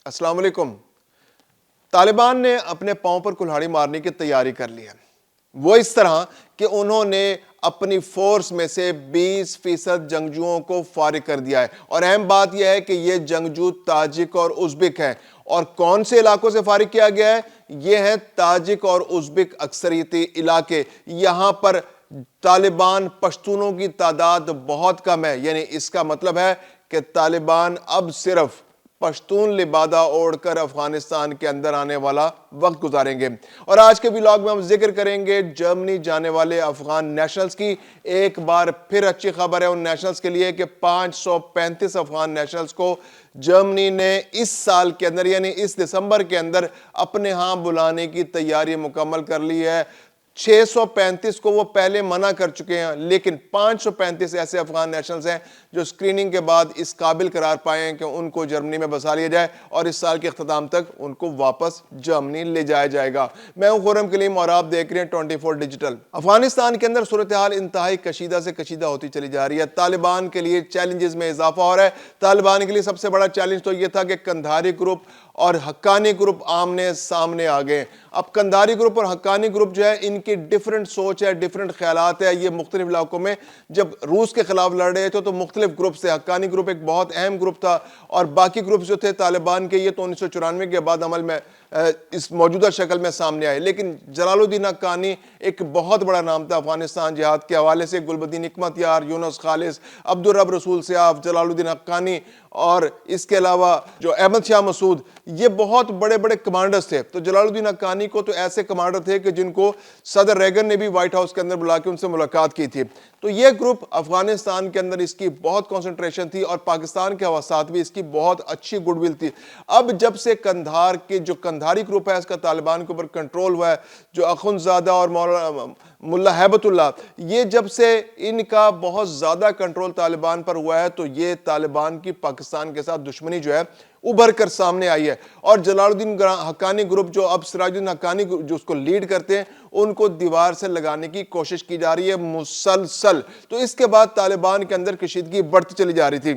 السلام علیکم۔ طالبان نے اپنے پاؤں پر کلہاڑی مارنے کی تیاری کر لی ہے، وہ اس طرح کہ انہوں نے اپنی فورس میں سے 20% جنگجوؤں کو فارغ کر دیا ہے، اور اہم بات یہ ہے کہ یہ جنگجو تاجک اور ازبک ہیں۔ اور کون سے علاقوں سے فارغ کیا گیا ہے؟ یہ ہیں تاجک اور ازبک اکثریتی علاقے۔ یہاں پر طالبان پشتونوں کی تعداد بہت کم ہے، یعنی اس کا مطلب ہے کہ طالبان اب صرف پشتون لبادہ اوڑھ کر افغانستان کے اندر آنے والا وقت گزاریں گے۔ اور آج کے ولاگ میں ہم ذکر کریں گے جرمنی جانے والے افغان نیشنلز کی۔ ایک بار پھر اچھی خبر ہے ان نیشنلز کے لیے کہ 535 افغان نیشنلز کو جرمنی نے اس سال کے اندر یعنی اس دسمبر کے اندر اپنے ہاں بلانے کی تیاری مکمل کر لی ہے۔ 635 کو وہ پہلے منع کر چکے ہیں، لیکن 535 ایسے افغان نیشنلز ہیں جو سکریننگ کے بعد اس قابل قرار پائے ہیں کہ ان کو جرمنی میں بسا لیا جائے اور اس سال کے اختتام تک ان کو واپس جرمنی لے جایا جائے گا۔ میں ہوں خرم کلیم اور آپ دیکھ رہے ہیں 24 ڈیجیٹل۔ افغانستان کے اندر صورتحال انتہائی کشیدہ سے کشیدہ ہوتی چلی جا رہی ہے۔ طالبان کے لیے چیلنجز میں اضافہ ہو رہا ہے۔ طالبان کے لیے سب سے بڑا چیلنج تو یہ تھا کہ قندھاری گروپ اور حقانی گروپ آمنے سامنے آ گئے۔ اب قندھاری گروپ اور حقانی گروپ جو ہے ان کی ڈیفرنٹ سوچ ہے، ڈیفرنٹ خیالات ہے۔ یہ مختلف علاقوں میں جب روس کے خلاف لڑ رہے تھے تو مختلف گروپ سے، حقانی گروپ ایک بہت اہم گروپ تھا، اور باقی گروپس جو تھے طالبان کے، یہ تو 1994 کے بعد عمل میں اس موجودہ شکل میں سامنے آئے۔ لیکن جلال الدین حقانی ایک بہت بڑا نام تھا افغانستان جہاد کے حوالے سے۔ گلبدین حکمت یار، یونس خالص، عبدالرب رسول سیاف، جلال الدین حقانی، اور اس کے علاوہ جو احمد شاہ مسعود، یہ بہت بڑے بڑے کمانڈرز تھے۔ تو جلال الدین حقانی کو تو ایسے کمانڈر تھے کہ جن کو صدر ریگن نے بھی وائٹ ہاؤس کے اندر بلا کے ان سے ملاقات کی تھی۔ تو یہ گروپ افغانستان کے اندر اس کی بہت کنسنٹریشن تھی، اور پاکستان کے ساتھ بھی اس کی بہت اچھی گڈ ول تھی۔ اب جب سے قندھار کے جو قندھاری گروپ ہے اس کا طالبان کے اوپر کنٹرول ہوا ہے، جو اخندزادہ اور ملا ہیبت اللہ، یہ جب سے ان کا بہت زیادہ کنٹرول طالبان پر ہوا ہے تو یہ طالبان کی پاکستان کے ساتھ دشمنی جو ہے ابھر کر سامنے آئی ہے۔ اور جلال الدین حقانی گروپ جو اب سراج الدین حقانی جو اس کو لیڈ کرتے ہیں، ان کو دیوار سے لگانے کی کوشش کی جا رہی ہے مسلسل۔ تو اس کے بعد طالبان کے اندر کشیدگی بڑھتی چلی جا رہی تھی۔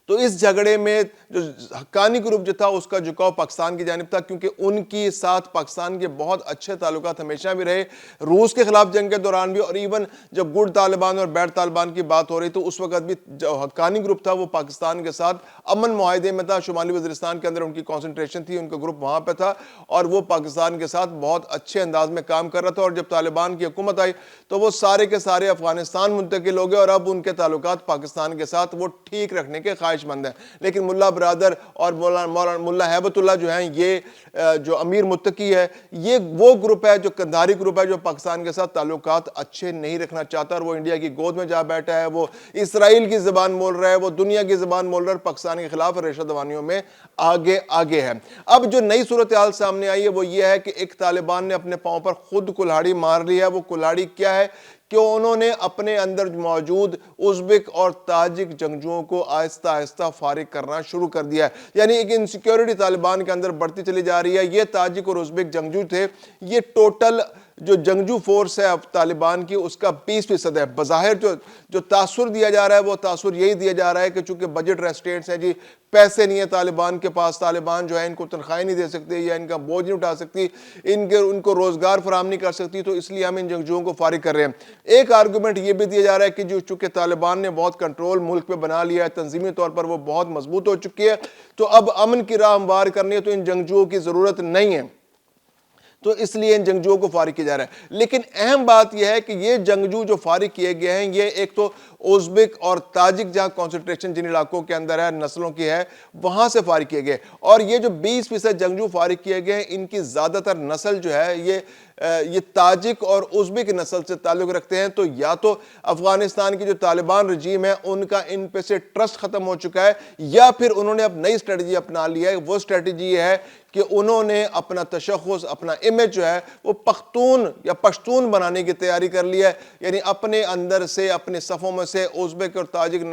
تو اس جھگڑے میں جو حقانی گروپ جو تھا اس کا جھکاؤ پاکستان کی جانب تھا، کیونکہ ان کی ساتھ پاکستان کے بہت اچھے تعلقات ہمیشہ بھی رہے، روس کے خلاف جنگ کے دوران بھی، اور ایون جب گڈ طالبان اور بیڈ طالبان کی بات ہو رہی تو اس وقت بھی جو حقانی گروپ تھا وہ پاکستان کے ساتھ امن معاہدے میں تھا۔ شمالی وزیرستان کے اندر ان کی کنسنٹریشن تھی، ان کا گروپ وہاں پہ تھا، اور وہ پاکستان کے ساتھ بہت اچھے انداز میں کام کر رہا تھا۔ اور جب طالبان کی حکومت آئی تو وہ سارے کے سارے افغانستان منتقل ہو گئے، اور اب ان کے تعلقات پاکستان کے ساتھ وہ ٹھیک رکھنے کے خواہش مند ہیں۔ لیکن ملا برادر اور ملا ہیبت اللہ جو ہیں، یہ جو امیر متقی ہے، یہ وہ گروپ ہے جو قندھاری گروپ ہے جو پاکستان کے ساتھ تعلقات اچھے نہیں رکھنا چاہتا، اور وہ انڈیا کی گود میں جا بیٹھا ہے، وہ اسرائیل کی زبان بول رہا ہے، وہ دنیا کی زبان بول رہا ہے، اور پاکستان کے خلاف ریشہ دوانیوں میں آگے ہے۔ اب جو نئی صورتحال سامنے آئی ہے وہ یہ ہے کہ ایک طالبان نے اپنے پاؤں پر خود کلہاڑی مار لی ہے۔ وہ کلہاڑی کیا ہے کہ انہوں نے اپنے اندر موجود ازبک اور تاجک جنگجوؤں کو آہستہ آہستہ فارغ کرنا شروع کر دیا ہے۔ یعنی ایک انسیکیورٹی طالبان کے اندر بڑھتی چلی جا رہی ہے۔ یہ تاجک اور ازبک جنگجو تھے، یہ ٹوٹل جو جنگجو فورس ہے طالبان کی اس کا 20% ہے۔ بظاہر جو تاثر دیا جا رہا ہے وہ تاثر یہی دیا جا رہا ہے کہ چونکہ بجٹ ریسٹرینٹس ہیں، جی پیسے نہیں ہیں طالبان کے پاس، طالبان جو ہے ان کو تنخواہیں نہیں دے سکتے یا ان کا بوجھ نہیں اٹھا سکتی، ان کو روزگار فراہم نہیں کر سکتی، تو اس لیے ہم ان جنگجوؤں کو فارغ کر رہے ہیں۔ ایک آرگومنٹ یہ بھی دیا جا رہا ہے کہ جو چونکہ طالبان نے بہت کنٹرول ملک پہ بنا لیا ہے، تنظیمی طور پر وہ بہت مضبوط ہو چکی ہے، تو اب امن کی راہ ہموار کرنی ہے تو ان جنگجوؤں کی ضرورت نہیں ہے، تو اس لیے ان جنگجوؤں کو فارغ کیا جا رہا ہے۔ لیکن اہم بات یہ ہے کہ یہ جنگجو جو فارغ کیے گئے ہیں، یہ ایک تو ازبک اور تاجک جہاں کنسنٹریشن جن علاقوں کے اندر ہے، نسلوں کی ہے، وہاں سے فارغ کیے گئے، اور یہ جو 20% جنگجو فارغ کیے گئے ہیں ان کی زیادہ تر نسل جو ہے یہ تاجک اور ازبک نسل سے تعلق رکھتے ہیں۔ تو یا تو افغانستان کی جو طالبان رجیم ہے ان کا ان پہ سے ٹرسٹ ختم ہو چکا ہے، یا پھر انہوں نے اب نئی اسٹریٹجی اپنا لیا ہے۔ وہ اسٹریٹجی یہ ہے کہ انہوں نے اپنا تشخص، اپنا امیج جو ہے وہ پختون یا پشتون بنانے کی تیاری کر لی ہے، یعنی اپنے اندر سے، اپنے صفوں میں سے ازبک اور تاجک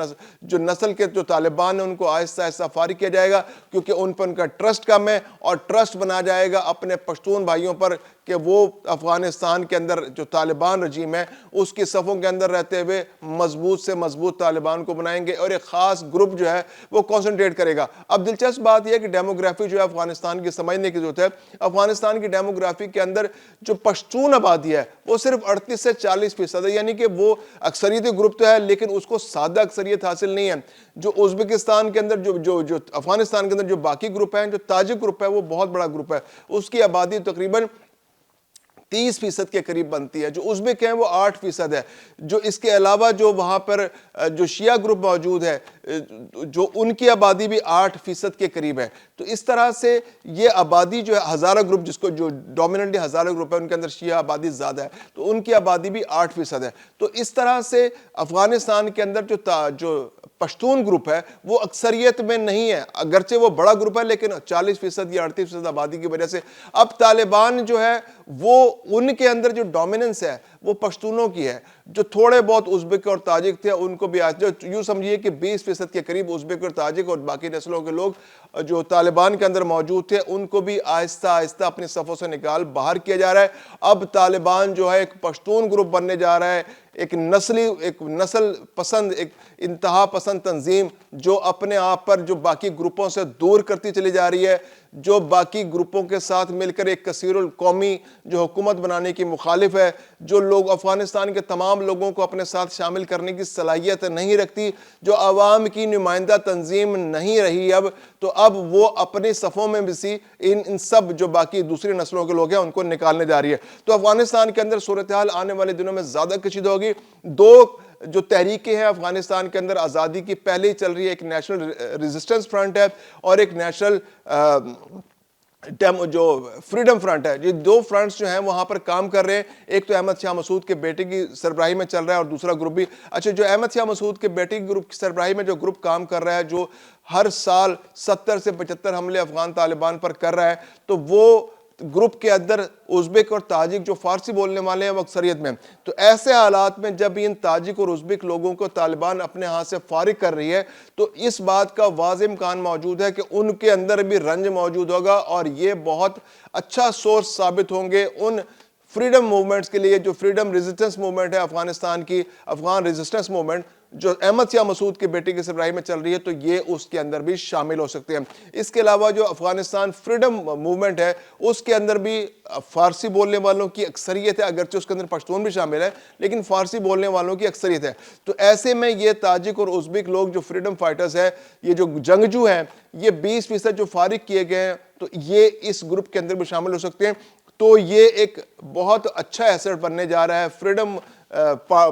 جو نسل کے جو طالبان ہیں ان کو آہستہ آہستہ فارغ کیا جائے گا، کیونکہ ان پر ان کا ٹرسٹ کم ہے، اور ٹرسٹ بنا جائے گا اپنے پشتون بھائیوں پر کہ وہ افغانستان کے اندر جو طالبان رجیم ہے اس کی صفوں کے اندر رہتے ہوئے مضبوط سے مضبوط طالبان کو بنائیں گے اور ایک خاص گروپ جو ہے وہ کانسنٹریٹ کرے گا۔ اب دلچسپ بات یہ ہے کہ ڈیموگرافی جو ہے افغانستان کی سمجھنے کی ضرورت ہے۔ افغانستان کی ڈیموگرافی کے اندر جو پشتون آبادی ہے وہ صرف 38 سے 40% ہے، یعنی کہ وہ اکثریتی گروپ تو ہے لیکن اس کو سادہ اکثریت حاصل نہیں ہے۔ جو ازبکستان کے اندر جو افغانستان کے اندر جو باقی گروپ ہیں، جو تاجک گروپ ہے وہ بہت بڑا گروپ ہے، اس کی آبادی تقریباً 30% کے قریب بنتی ہے۔ جو ازبک ہیں وہ 8% ہے۔ جو اس کے علاوہ جو وہاں پر جو شیعہ گروپ موجود ہے جو ان کی آبادی بھی 8% کے قریب ہے۔ تو اس طرح سے یہ آبادی جو ہے ہزارہ گروپ، جس کو جو ڈومیننٹلی ہزارہ گروپ ہے ان کے اندر شیعہ آبادی زیادہ ہے، تو ان کی آبادی بھی 8% ہے۔ تو اس طرح سے افغانستان کے اندر جو پشتون گروپ ہے وہ اکثریت میں نہیں ہے، اگرچہ وہ بڑا گروپ ہے لیکن 40% یا 38% آبادی کی وجہ سے اب طالبان جو ہے وہ ان کے اندر جو ڈومیننس ہے وہ پشتونوں کی ہے۔ جو تھوڑے بہت ازبک اور تاجک تھے ان کو بھی یوں سمجھیے کہ 20% کے قریب ازبک اور تاجک اور باقی نسلوں کے لوگ جو طالبان کے اندر موجود تھے ان کو بھی آہستہ آہستہ اپنی صفوں سے نکال باہر کیا جا رہا ہے۔ اب طالبان جو ہے ایک پشتون گروپ بننے جا رہا ہے، ایک نسل پسند، ایک انتہا پسند تنظیم جو اپنے آپ پر جو باقی گروپوں سے دور کرتی چلی جا رہی ہے، جو باقی گروپوں کے ساتھ مل کر ایک کثیر القومی جو حکومت بنانے کی مخالف ہے، جو لوگ افغانستان کے تمام لوگوں کو اپنے ساتھ شامل کرنے کی صلاحیت نہیں رکھتی، جو عوام کی نمائندہ تنظیم نہیں رہی اب، تو اب وہ اپنی صفوں میں بھی ان سب جو باقی دوسری نسلوں کے لوگ ہیں ان کو نکالنے جا رہی ہے۔ تو افغانستان کے اندر صورتحال آنے والے دنوں میں زیادہ کشیدہ ہوگی۔ دو جو تحریکیں ہیں افغانستان کے اندر آزادی کی پہلے ہی چل رہی ہے، ایک نیشنل ریزسٹنس فرنٹ ہے اور ایک نیشنل جو فریڈم فرنٹ ہے۔ یہ دو فرنٹس جو ہیں وہاں پر کام کر رہے ہیں۔ ایک تو احمد شاہ مسعود کے بیٹے کی سربراہی میں چل رہا ہے اور دوسرا گروپ بھی جو احمد شاہ مسعود کے بیٹے کی گروپ کی سربراہی میں جو گروپ کام کر رہا ہے، جو ہر سال 70 سے 75 حملے افغان طالبان پر کر رہا ہے، تو وہ گروپ کے اندر ازبک اور تاجک جو فارسی بولنے والے ہیں وہ اکثریت میں۔ تو ایسے حالات میں جب ان تاجک اور ازبک لوگوں کو طالبان اپنے ہاتھ سے فارغ کر رہی ہے تو اس بات کا واضح امکان موجود ہے کہ ان کے اندر بھی رنج موجود ہوگا اور یہ بہت اچھا سورس ثابت ہوں گے ان فریڈم موومنٹس کے لیے۔ جو فریڈم ریزسٹنس موومنٹ ہے افغانستان کی، افغان ریزسٹنس موومنٹ جو احمد شاہ مسعود کے بیٹے کی سربراہی میں چل رہی ہے، تو یہ اس کے اندر بھی شامل ہو سکتے ہیں۔ اس کے علاوہ جو افغانستان فریڈم موومنٹ ہے اس کے اندر بھی فارسی بولنے والوں کی اکثریت ہے، اگرچہ اس کے اندر پشتون بھی شامل ہے لیکن فارسی بولنے والوں کی اکثریت ہے۔ تو ایسے میں یہ تاجک اور ازبک لوگ جو فریڈم فائٹرز ہیں، یہ جو جنگجو ہیں، یہ 20% جو فارغ کیے گئے ہیں تو یہ اس گروپ کے اندر بھی شامل ہو سکتے ہیں۔ تو یہ ایک بہت اچھا ایسٹ بننے جا رہا ہے فریڈم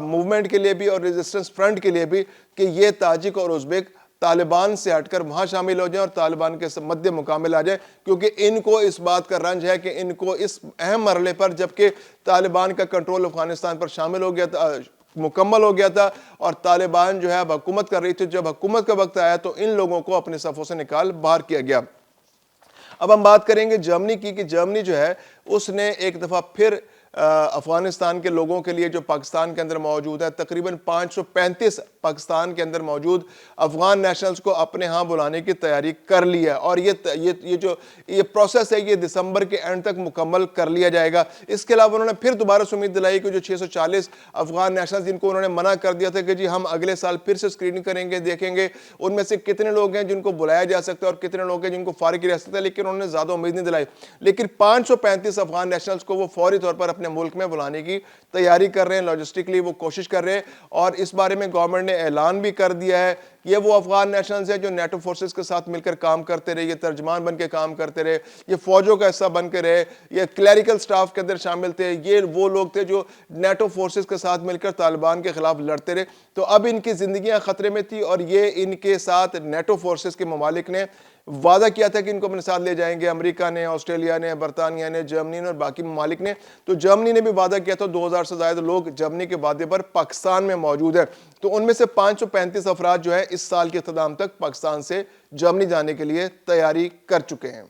موومنٹ کے لیے بھی اور ریزسٹنس فرنٹ کے لیے بھی کہ یہ تاجک اور ازبک طالبان سے ہٹ کر وہاں شامل ہو جائیں اور طالبان کے مد مقابل آ جائیں، کیونکہ ان کو اس بات کا رنج ہے کہ ان کو اس اہم مرحلے پر جبکہ طالبان کا کنٹرول افغانستان پر شامل ہو گیا تھا، مکمل ہو گیا تھا اور طالبان جو ہے اب حکومت کر رہی تھی، جب حکومت کا وقت آیا تو ان لوگوں کو اپنے صفوں سے نکال باہر کیا گیا۔ اب ہم بات کریں گے جرمنی کی کہ جرمنی جو ہے اس نے ایک دفعہ پھر افغانستان کے لوگوں کے لیے جو پاکستان کے اندر موجود ہے، تقریباً 535 پاکستان کے اندر موجود افغان نیشنلز کو اپنے ہاں بلانے کی تیاری کر لی ہے اور یہ پروسیس ہے یہ دسمبر کے اینڈ تک مکمل کر لیا جائے گا۔ اس کے علاوہ انہوں نے پھر دوبارہ سے امید دلائی کہ جو 640 افغان نیشنلز جن کو انہوں نے منع کر دیا تھا کہ جی ہم اگلے سال پھر سے اسکریننگ کریں گے، دیکھیں گے ان میں سے کتنے لوگ ہیں جن کو بلایا جا سکتا ہے اور کتنے لوگ ہیں جن کو فارغ کیا جا سکتا ہے، لیکن انہوں نے زیادہ امید نہیں دلائی۔ لیکن 535 افغان نیشنلز کو وہ فوری طور پر اپنے ملک میں بلانے کی تیاری کر رہے ہیں، لاجسٹکلی وہ کوشش کر رہے ہیں اور اس بارے میں گورنمنٹ نے اعلان بھی کر دیا ہے۔ یہ وہ افغان نیشنلز ہیں جو نیٹو فورسز کے ساتھ مل کر کام کرتے رہے، یہ ترجمان بن کے کام کرتے رہے، یہ فوجوں کا حصہ بن کے رہے، یہ کلیریکل سٹاف کے اندر شامل تھے، یہ وہ لوگ تھے جو نیٹو فورسز کے ساتھ مل کر طالبان کے خلاف لڑتے رہے۔ تو اب ان کی زندگیاں خطرے میں تھی اور یہ ان کے ساتھ نیٹو فورسز کے ممالک نے وعدہ کیا تھا کہ ان کو اپنے ساتھ لے جائیں گے، امریکہ نے، آسٹریلیا نے، برطانیہ نے، جرمنی نے اور باقی ممالک نے۔ تو جرمنی نے بھی وعدہ کیا تھا، 2000 سے زائد لوگ جرمنی کے وعدے پر پاکستان میں موجود ہیں۔ تو ان میں سے 535 افراد جو ہیں اس سال کے اختتام تک پاکستان سے جرمنی جانے کے لیے تیاری کر چکے ہیں۔